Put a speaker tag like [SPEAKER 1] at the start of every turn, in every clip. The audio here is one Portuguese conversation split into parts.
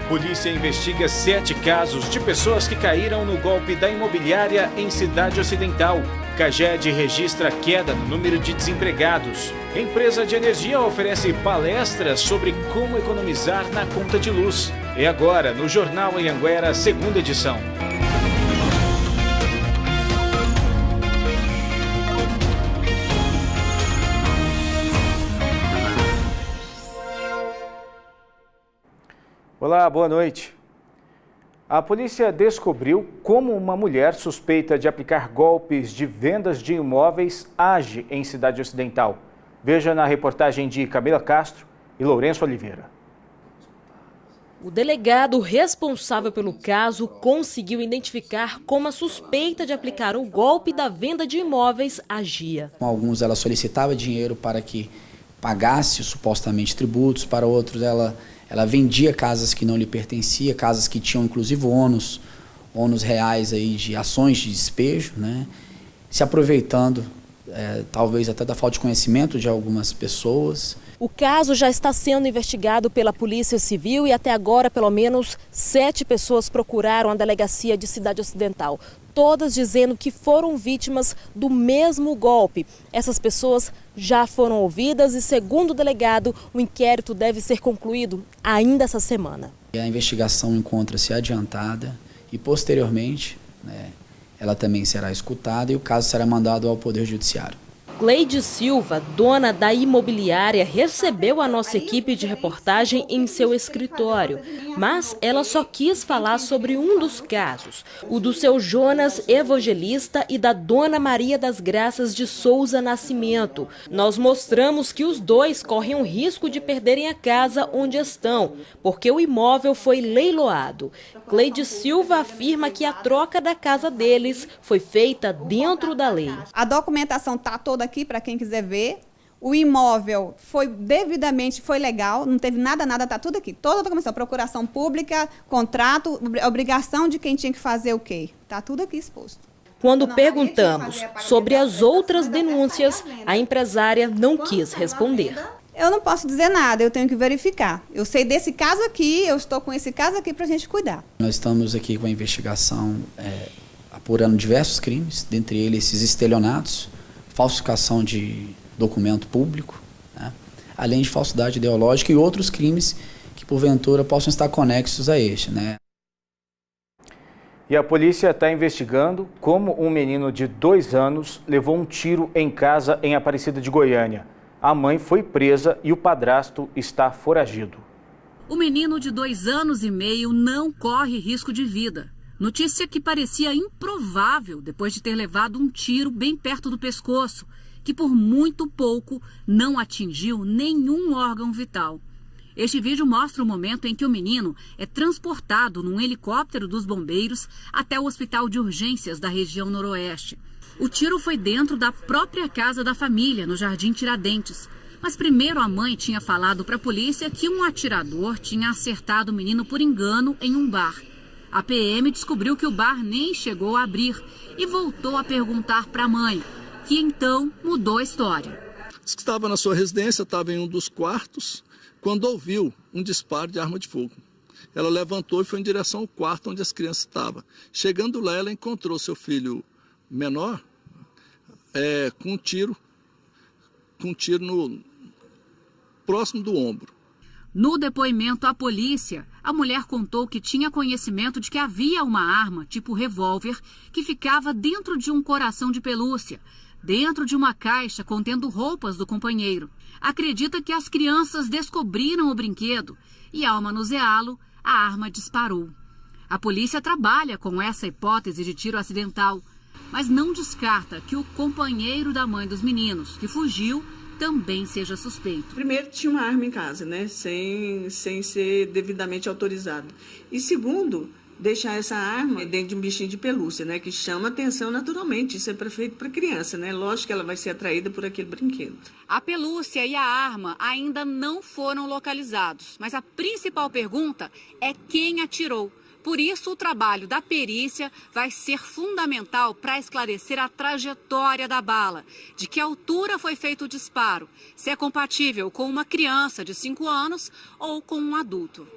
[SPEAKER 1] Polícia investiga 7 casos de pessoas que caíram no golpe da imobiliária em Cidade Ocidental. Caged registra queda no número de desempregados. Empresa de energia oferece palestras sobre como economizar na conta de luz. É agora no Jornal Anhanguera, segunda edição. Olá, boa noite. A polícia descobriu como uma mulher suspeita de aplicar golpes de vendas de imóveis age em Cidade Ocidental. Veja na reportagem de Camila Castro e Lourenço Oliveira.
[SPEAKER 2] O delegado responsável pelo caso conseguiu identificar como a suspeita de aplicar o golpe da venda de imóveis agia.
[SPEAKER 3] Com alguns ela solicitava dinheiro para que pagasse supostamente tributos, para outros ela vendia casas que não lhe pertenciam, casas que tinham inclusive ônus reais aí de ações de despejo, né? Se aproveitando talvez até da falta de conhecimento de algumas pessoas.
[SPEAKER 2] O caso já está sendo investigado pela Polícia Civil e até agora pelo menos 7 pessoas procuraram a delegacia de Cidade Ocidental, todas dizendo que foram vítimas do mesmo golpe. Essas pessoas já foram ouvidas e, segundo o delegado, o inquérito deve ser concluído ainda essa semana.
[SPEAKER 3] A investigação encontra-se adiantada e, posteriormente, ela também será escutada e o caso será mandado ao Poder Judiciário.
[SPEAKER 2] Cleide Silva, dona da imobiliária, recebeu a nossa equipe de reportagem em seu escritório. Mas ela só quis falar sobre um dos casos, o do seu Jonas Evangelista e da dona Maria das Graças de Souza Nascimento. Nós mostramos que os dois correm o risco de perderem a casa onde estão, porque o imóvel foi leiloado. Cleide Silva afirma que a troca da casa deles foi feita dentro da lei.
[SPEAKER 4] A documentação está toda aqui para quem quiser ver. O imóvel foi legal, não teve nada, está tudo aqui. Toda a documentação, procuração pública, contrato, obrigação de quem tinha que fazer o quê. Está tudo aqui exposto.
[SPEAKER 2] Quando perguntamos sobre as outras denúncias, a empresária não quis responder.
[SPEAKER 4] Eu não posso dizer nada, eu tenho que verificar. Eu sei desse caso aqui, eu estou com esse caso aqui para a gente cuidar.
[SPEAKER 3] Nós estamos aqui com a investigação apurando diversos crimes, dentre eles esses estelionatos, falsificação de documento público, né? Além de falsidade ideológica e outros crimes que porventura possam estar conexos a este, né?
[SPEAKER 1] E a polícia está investigando como um menino de 2 anos levou um tiro em casa em Aparecida de Goiânia. A mãe foi presa e o padrasto está foragido.
[SPEAKER 5] O menino de 2 anos e meio não corre risco de vida. Notícia que parecia improvável depois de ter levado um tiro bem perto do pescoço, que por muito pouco não atingiu nenhum órgão vital. Este vídeo mostra o momento em que o menino é transportado num helicóptero dos bombeiros até o hospital de urgências da região noroeste. O tiro foi dentro da própria casa da família, no Jardim Tiradentes. Mas primeiro a mãe tinha falado para a polícia que um atirador tinha acertado o menino por engano em um bar. A PM descobriu que o bar nem chegou a abrir e voltou a perguntar para a mãe, que então mudou a história.
[SPEAKER 6] Diz que estava na sua residência, estava em um dos quartos, quando ouviu um disparo de arma de fogo. Ela levantou e foi em direção ao quarto onde as crianças estavam. Chegando lá, ela encontrou seu filho menor com um tiro próximo do ombro.
[SPEAKER 5] No depoimento à polícia, a mulher contou que tinha conhecimento de que havia uma arma, tipo revólver, que ficava dentro de um coração de pelúcia, dentro de uma caixa contendo roupas do companheiro. Acredita que as crianças descobriram o brinquedo e, ao manuseá-lo, a arma disparou. A polícia trabalha com essa hipótese de tiro acidental, mas não descarta que o companheiro da mãe dos meninos, que fugiu, também seja suspeito.
[SPEAKER 7] Primeiro, tinha uma arma em casa, né? Sem ser devidamente autorizado. E segundo, deixar essa arma dentro de um bichinho de pelúcia, né? Que chama atenção naturalmente. Isso é feito para criança, né? Lógico que ela vai ser atraída por aquele brinquedo.
[SPEAKER 5] A pelúcia e a arma ainda não foram localizados, mas a principal pergunta é quem atirou. Por isso, o trabalho da perícia vai ser fundamental para esclarecer a trajetória da bala, de que altura foi feito o disparo, se é compatível com uma criança de 5 anos ou com um adulto.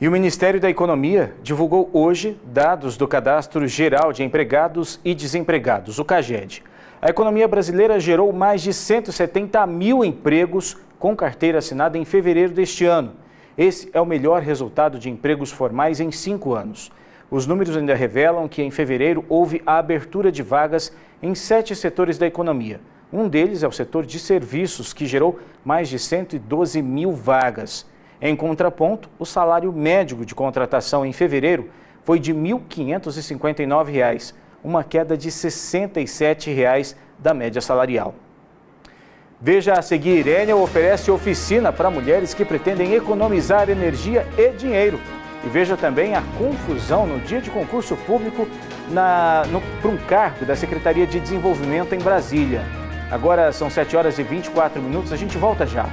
[SPEAKER 1] E o Ministério da Economia divulgou hoje dados do Cadastro Geral de Empregados e Desempregados, o CAGED. A economia brasileira gerou mais de 170 mil empregos com carteira assinada em fevereiro deste ano. Esse é o melhor resultado de empregos formais em 5 anos. Os números ainda revelam que em fevereiro houve a abertura de vagas em 7 setores da economia. Um deles é o setor de serviços, que gerou mais de 112 mil vagas. Em contraponto, o salário médio de contratação em fevereiro foi de R$ 1.559, uma queda de R$ 67 da média salarial. Veja a seguir, Enel oferece oficina para mulheres que pretendem economizar energia e dinheiro. E veja também a confusão no dia de concurso público para um cargo da Secretaria de Desenvolvimento em Brasília. Agora são 7h24, a gente volta já.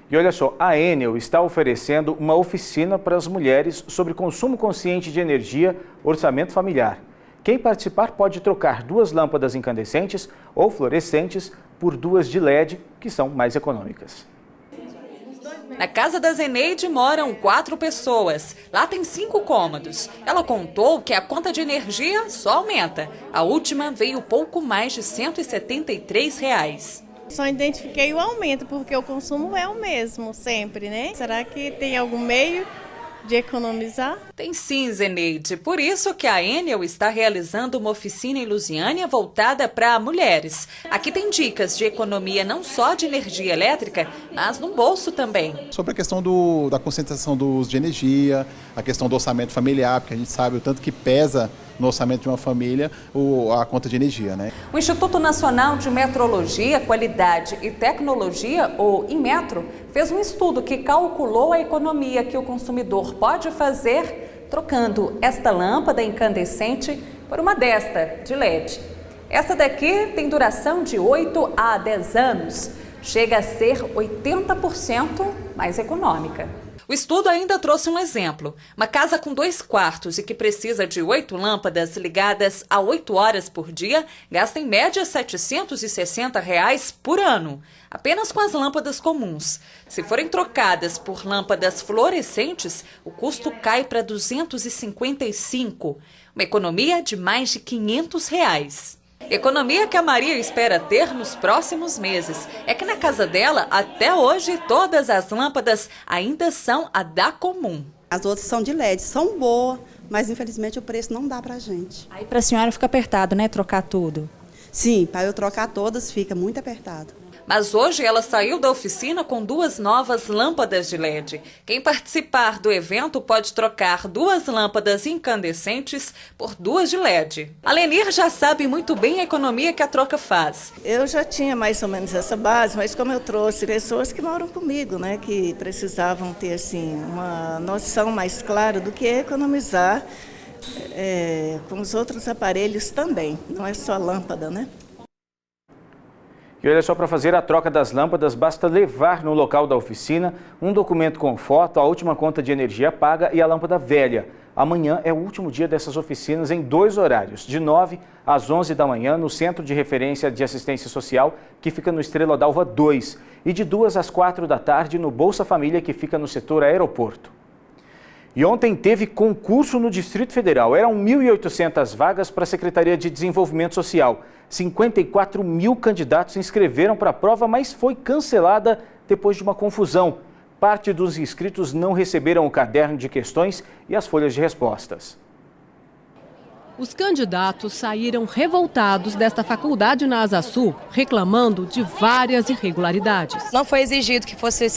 [SPEAKER 1] E olha só, a Enel está oferecendo uma oficina para as mulheres sobre consumo consciente de energia, orçamento familiar. Quem participar pode trocar 2 lâmpadas incandescentes ou fluorescentes por 2 de LED, que são mais econômicas.
[SPEAKER 8] Na casa da Zeneide moram 4 pessoas. Lá tem 5 cômodos. Ela contou que a conta de energia só aumenta. A última veio pouco mais de R$ 173.
[SPEAKER 9] Só identifiquei o aumento, porque o consumo é o mesmo sempre, né? Será que tem algum meio de economizar?
[SPEAKER 8] Tem sim, Zeneide. Por isso que a Enel está realizando uma oficina em Lusiânia voltada para mulheres. Aqui tem dicas de economia não só de energia elétrica, mas no bolso também.
[SPEAKER 10] Sobre a questão da conscientização do uso de energia, a questão do orçamento familiar, porque a gente sabe o tanto que pesa no orçamento de uma família a conta de energia, né?
[SPEAKER 8] O Instituto Nacional de Metrologia, Qualidade e Tecnologia, o Inmetro, fez um estudo que calculou a economia que o consumidor pode fazer trocando esta lâmpada incandescente por uma desta de LED. Essa daqui tem duração de 8 a 10 anos. Chega a ser 80% mais econômica. O estudo ainda trouxe um exemplo. Uma casa com 2 quartos e que precisa de 8 lâmpadas ligadas a 8 horas por dia gasta em média R$ 760 por ano, apenas com as lâmpadas comuns. Se forem trocadas por lâmpadas fluorescentes, o custo cai para R$ 255, uma economia de mais de R$ 500. Economia que a Maria espera ter nos próximos meses. É que na casa dela, até hoje, todas as lâmpadas ainda são a da comum.
[SPEAKER 11] As outras são de LED, são boas, mas infelizmente o preço não dá pra gente.
[SPEAKER 12] Aí pra senhora fica apertado, né, trocar tudo?
[SPEAKER 11] Sim, para eu trocar todas fica muito apertado.
[SPEAKER 8] Mas hoje ela saiu da oficina com 2 novas lâmpadas de LED. Quem participar do evento pode trocar 2 lâmpadas incandescentes por 2 de LED. A Lenir já sabe muito bem a economia que a troca faz.
[SPEAKER 9] Eu já tinha mais ou menos essa base, mas como eu trouxe pessoas que moram comigo, né, que precisavam ter assim, uma noção mais clara do que é economizar com os outros aparelhos também, não é só lâmpada, né?
[SPEAKER 1] E olha só, para fazer a troca das lâmpadas, basta levar no local da oficina um documento com foto, a última conta de energia paga e a lâmpada velha. Amanhã é o último dia dessas oficinas em 2 horários, de 9 às 11 da manhã no Centro de Referência de Assistência Social, que fica no Estrela d'Alva 2, e de 2 às 4 da tarde no Bolsa Família, que fica no setor aeroporto. E ontem teve concurso no Distrito Federal. Eram 1.800 vagas para a Secretaria de Desenvolvimento Social. 54 mil candidatos se inscreveram para a prova, mas foi cancelada depois de uma confusão. Parte dos inscritos não receberam o caderno de questões e as folhas de respostas.
[SPEAKER 13] Os candidatos saíram revoltados desta faculdade na Asa Sul, reclamando de várias irregularidades.
[SPEAKER 14] Não foi exigido que fosse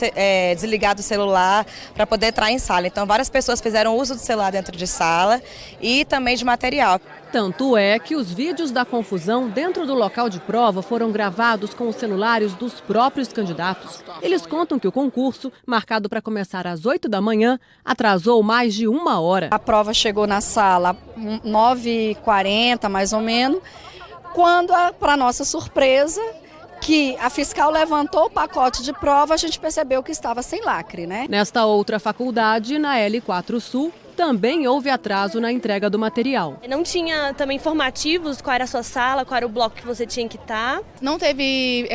[SPEAKER 14] desligado o celular para poder entrar em sala. Então, várias pessoas fizeram uso do celular dentro de sala e também de material.
[SPEAKER 13] Tanto é que os vídeos da confusão dentro do local de prova foram gravados com os celulares dos próprios candidatos. Eles contam que o concurso, marcado para começar às 8 da manhã, atrasou mais de 1 hora.
[SPEAKER 15] A prova chegou na sala 9h40, mais ou menos, quando, para nossa surpresa, que a fiscal levantou o pacote de prova, a gente percebeu que estava sem lacre, né?
[SPEAKER 13] Nesta outra faculdade, na L4 Sul, também houve atraso na entrega do material.
[SPEAKER 16] Não tinha também informativos, qual era a sua sala, qual era o bloco que você tinha que estar.
[SPEAKER 17] Não teve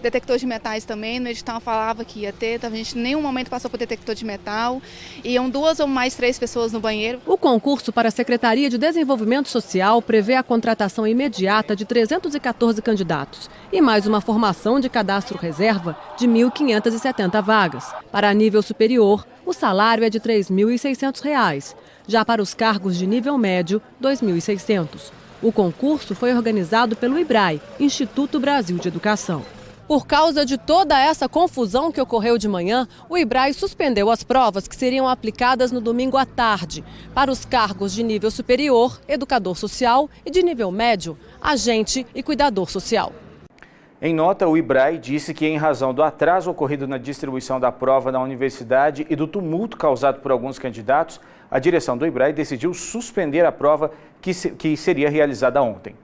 [SPEAKER 17] detector de metais também, no edital falava que ia ter, então a gente em nenhum momento passou por detector de metal. Iam 2 ou mais 3 pessoas no banheiro.
[SPEAKER 13] O concurso para a Secretaria de Desenvolvimento Social prevê a contratação imediata de 314 candidatos e mais uma formação de cadastro reserva de 1.570 vagas. Para nível superior, o salário é de R$ 3.600. Já para os cargos de nível médio, R$ 2.600. O concurso foi organizado pelo IBRAE, Instituto Brasil de Educação. Por causa de toda essa confusão que ocorreu de manhã, o IBRAE suspendeu as provas que seriam aplicadas no domingo à tarde. Para os cargos de nível superior, educador social, e de nível médio, agente e cuidador social.
[SPEAKER 1] Em nota, o IBRAE disse que, em razão do atraso ocorrido na distribuição da prova na universidade e do tumulto causado por alguns candidatos, a direção do IBRAE decidiu suspender a prova que seria realizada ontem.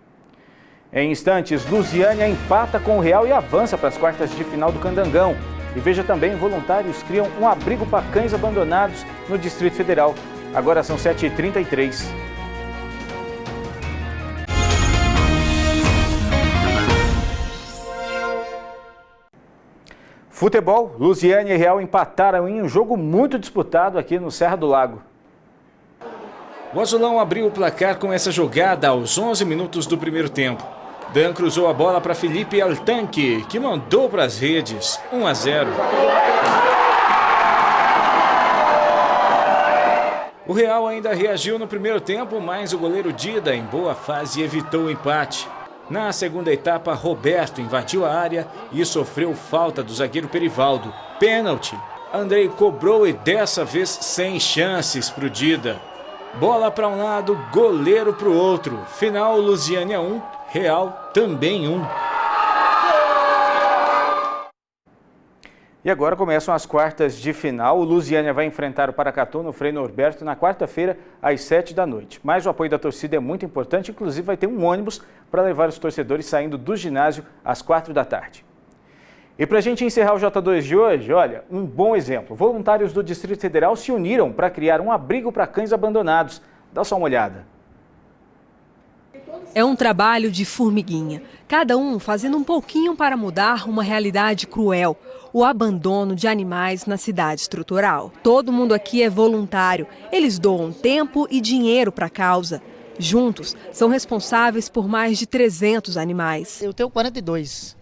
[SPEAKER 1] Em instantes, Lusiânia empata com o Real e avança para as quartas de final do Candangão. E veja também, voluntários criam um abrigo para cães abandonados no Distrito Federal. Agora são 7h33. Futebol, Lusiânia e Real empataram em um jogo muito disputado aqui no Serra do Lago. O Azulão abriu o placar com essa jogada aos 11 minutos do primeiro tempo. Dan cruzou a bola para Felipe Altanque, que mandou para as redes. 1-0. O Real ainda reagiu no primeiro tempo, mas o goleiro Dida, em boa fase, evitou o empate. Na segunda etapa, Roberto invadiu a área e sofreu falta do zagueiro Perivaldo. Pênalti. Andrei cobrou e dessa vez sem chances para o Dida. Bola para um lado, goleiro para o outro. Final, Lusiânia 1, Real também 1. E agora começam as quartas de final. O Lusiânia vai enfrentar o Paracatu no Frei Norberto na quarta-feira, às 7h. Mas o apoio da torcida é muito importante, inclusive vai ter um ônibus para levar os torcedores saindo do ginásio às 4h. E para a gente encerrar o J2 de hoje, olha, um bom exemplo. Voluntários do Distrito Federal se uniram para criar um abrigo para cães abandonados. Dá só uma olhada.
[SPEAKER 18] É um trabalho de formiguinha, cada um fazendo um pouquinho para mudar uma realidade cruel, o abandono de animais na cidade estrutural. Todo mundo aqui é voluntário, eles doam tempo e dinheiro para a causa. Juntos, são responsáveis por mais de 300 animais.
[SPEAKER 19] Eu tenho 42,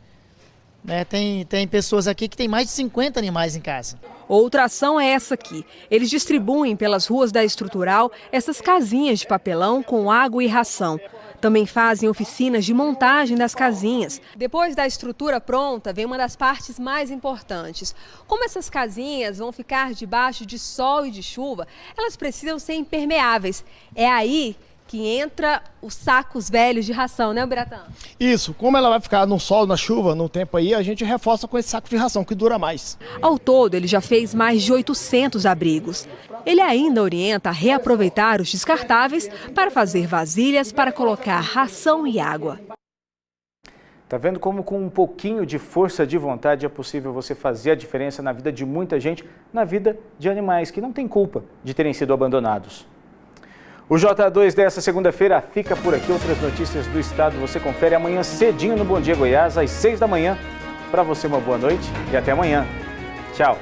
[SPEAKER 19] né? Tem pessoas aqui que têm mais de 50 animais em casa.
[SPEAKER 18] Outra ação é essa aqui. Eles distribuem pelas ruas da estrutural essas casinhas de papelão com água e ração. Também fazem oficinas de montagem das casinhas. Depois da estrutura pronta, vem uma das partes mais importantes. Como essas casinhas vão ficar debaixo de sol e de chuva, elas precisam ser impermeáveis. É aí que entra os sacos velhos de ração, né, Biratã?
[SPEAKER 20] Isso, como ela vai ficar no sol, na chuva, no tempo aí, a gente reforça com esse saco de ração, que dura mais.
[SPEAKER 18] Ao todo, ele já fez mais de 800 abrigos. Ele ainda orienta a reaproveitar os descartáveis para fazer vasilhas para colocar ração e água.
[SPEAKER 1] Tá vendo como com um pouquinho de força de vontade é possível você fazer a diferença na vida de muita gente, na vida de animais que não têm culpa de terem sido abandonados. O J2 dessa segunda-feira fica por aqui. Outras notícias do estado você confere amanhã cedinho no Bom Dia Goiás, às 6h. Para você uma boa noite e até amanhã. Tchau.